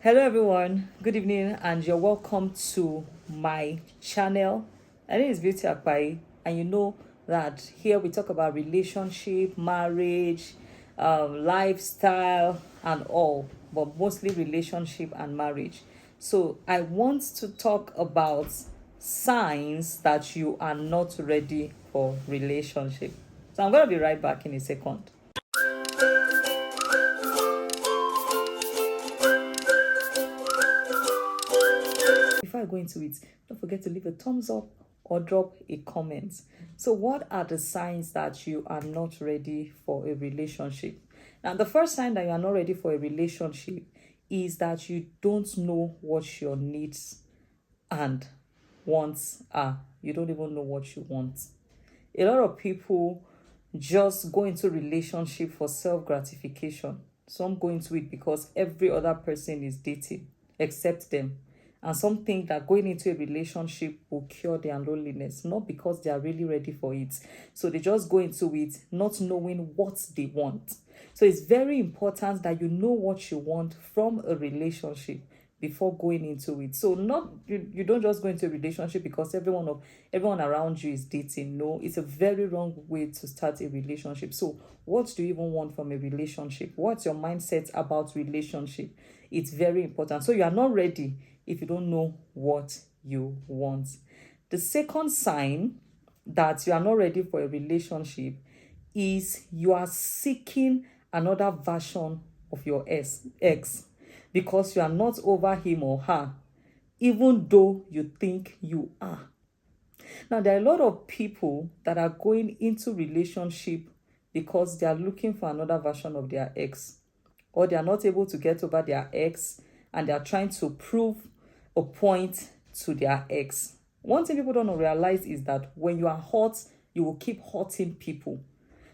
Hello, everyone. Good evening, and you're welcome to my channel. My name is Beauty Akpai, and you know that here we talk about relationship, marriage, lifestyle, and all, but mostly relationship and marriage. So, I want to talk about signs that you are not ready for relationship. So, I'm going to be right back in a second. Before I go into it, don't forget to leave a thumbs up or drop a comment. So, what are the signs that you are not ready for a relationship? Now, the first sign that you are not ready for a relationship is that you don't know what your needs and wants are. You don't even know what you want. A lot of people just go into relationship for self-gratification. Some go into it because every other person is dating except them. And some think that going into a relationship will cure their loneliness, not because they are really ready for it. So they just go into it not knowing what they want. So it's very important that you know what you want from a relationship before going into it. So not you don't just go into a relationship because everyone around you is dating. No, it's a very wrong way to start a relationship. So what do you even want from a relationship? What's your mindset about relationship? It's very important. So you are not ready if you don't know what you want. The second sign that you are not ready for a relationship is you are seeking another version of your ex because you are not over him or her, even though you think you are. Now, there are a lot of people that are going into relationship because they are looking for another version of their ex, or they are not able to get over their ex and they are trying to prove a point to their ex. One thing people don't realize is that when you are hurt, you will keep hurting people.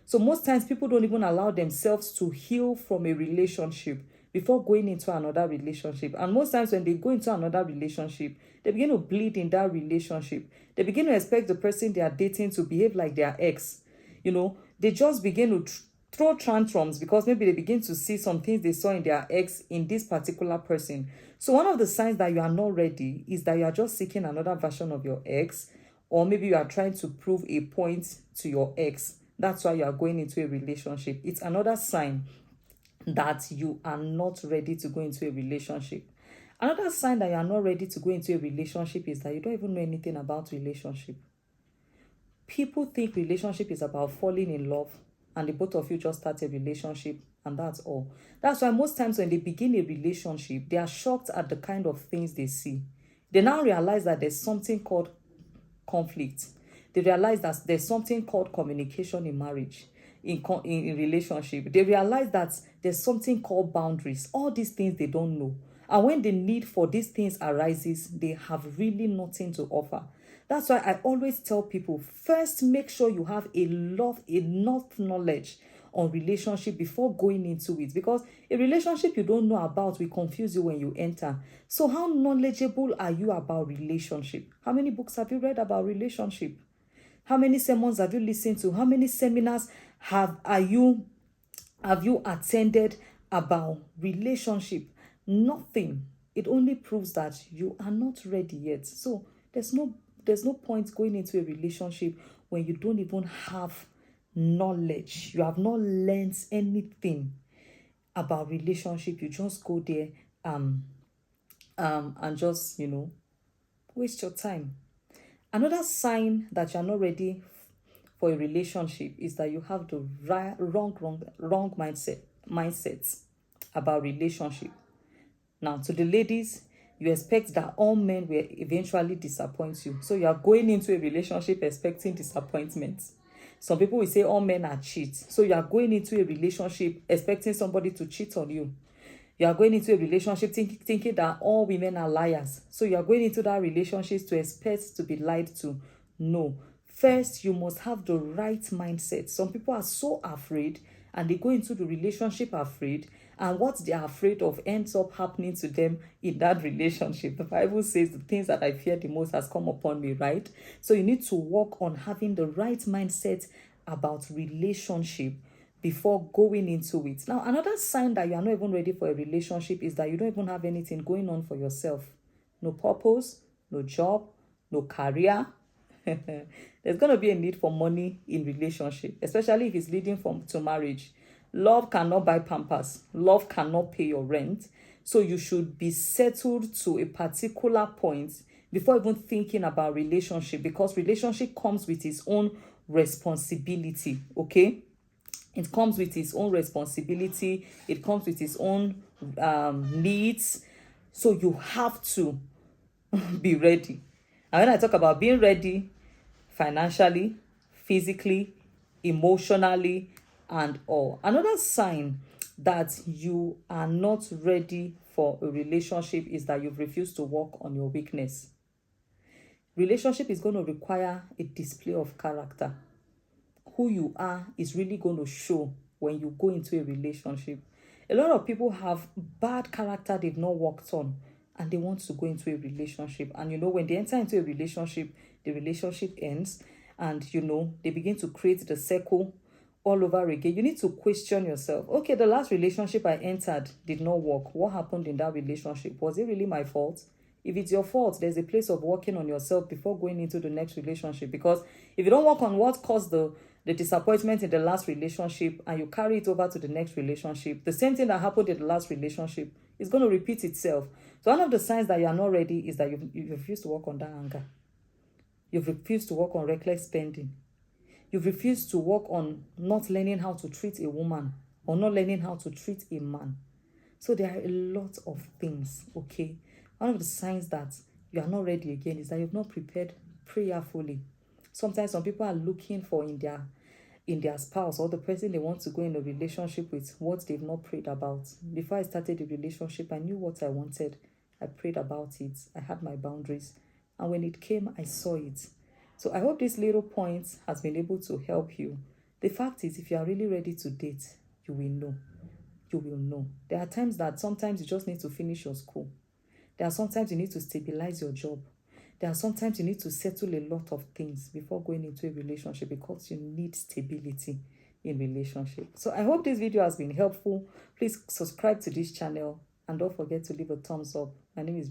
So most times people don't even allow themselves to heal from a relationship before going into another relationship. And most times when they go into another relationship, they begin to bleed in that relationship. They begin to expect the person they are dating to behave like their ex. They just begin to throw tantrums because maybe they begin to see some things they saw in their ex in this particular person. So one of the signs that you are not ready is that you are just seeking another version of your ex, or maybe you are trying to prove a point to your ex. That's why you are going into a relationship. It's another sign that you are not ready to go into a relationship. Another sign that you are not ready to go into a relationship is that you don't even know anything about relationship. People think relationship is about falling in love and the both of you just start a relationship and that's all. That's why most times when they begin a relationship, they are shocked at the kind of things they see. They now realize that there's something called conflict. They realize that there's something called communication in marriage, in relationship. They realize that there's something called boundaries. All these things they don't know. And when the need for these things arises, they have really nothing to offer. That's why I always tell people, first make sure you have enough knowledge on relationship before going into it, because a relationship you don't know about will confuse you when you enter. So how knowledgeable are you about relationship? How many books have you read about relationship? How many sermons have you listened to? How many seminars have you attended about relationship? Nothing. It only proves that you are not ready yet. So there's no point going into a relationship when you don't even have knowledge. You have not learned anything about relationship. You just go there and just waste your time. Another sign that you're not ready for a relationship is that you have the wrong mindset about relationship. Now, to the ladies, you expect that all men will eventually disappoint you. So you are going into a relationship expecting disappointment. Some people will say all men are cheats. So you are going into a relationship expecting somebody to cheat on you. You are going into a relationship thinking that all women are liars. So you are going into that relationship to expect to be lied to. No. First, you must have the right mindset. Some people are so afraid and they go into the relationship afraid, and what they are afraid of ends up happening to them in that relationship. The Bible says the things that I fear the most has come upon me, right? So you need to work on having the right mindset about relationship before going into it. Now, another sign that you are not even ready for a relationship is that you don't even have anything going on for yourself. No purpose, no job, no career. There's going to be a need for money in relationship, especially if it's leading to marriage. Love cannot buy pampers. Love cannot pay your rent. So you should be settled to a particular point before even thinking about relationship, because relationship comes with its own responsibility, okay? It comes with its own responsibility. It comes with its own needs. So you have to be ready. And when I talk about being ready, financially, physically, emotionally, and all. Another sign that you are not ready for a relationship is that you've refused to work on your weakness. Relationship is going to require a display of character. Who you are is really going to show when you go into a relationship. A lot of people have bad character they've not worked on, and they want to go into a relationship. And when they enter into a relationship, the relationship ends, and they begin to create the circle all over again. You need to question yourself. Okay, the last relationship I entered did not work. What happened in that relationship? Was it really my fault? If it's your fault, there's a place of working on yourself before going into the next relationship. Because if you don't work on what caused the disappointment in the last relationship and you carry it over to the next relationship, the same thing that happened in the last relationship is going to repeat itself. So one of the signs that you are not ready is that you've refused to work on that anger. You've refused to work on reckless spending. You've refused to work on not learning how to treat a woman or not learning how to treat a man. So there are a lot of things, okay? One of the signs that you are not ready again is that you've not prepared prayerfully. Sometimes some people are looking for in their spouse or the person they want to go in a relationship with what they've not prayed about. Before I started the relationship, I knew what I wanted. I prayed about it. I had my boundaries. And when it came, I saw it. So I hope this little point has been able to help you. The fact is, if you are really ready to date, you will know. You will know. There are times that sometimes you just need to finish your school. There are sometimes you need to stabilize your job. There are sometimes you need to settle a lot of things before going into a relationship, because you need stability in relationship. So I hope this video has been helpful. Please subscribe to this channel and don't forget to leave a thumbs up. My name is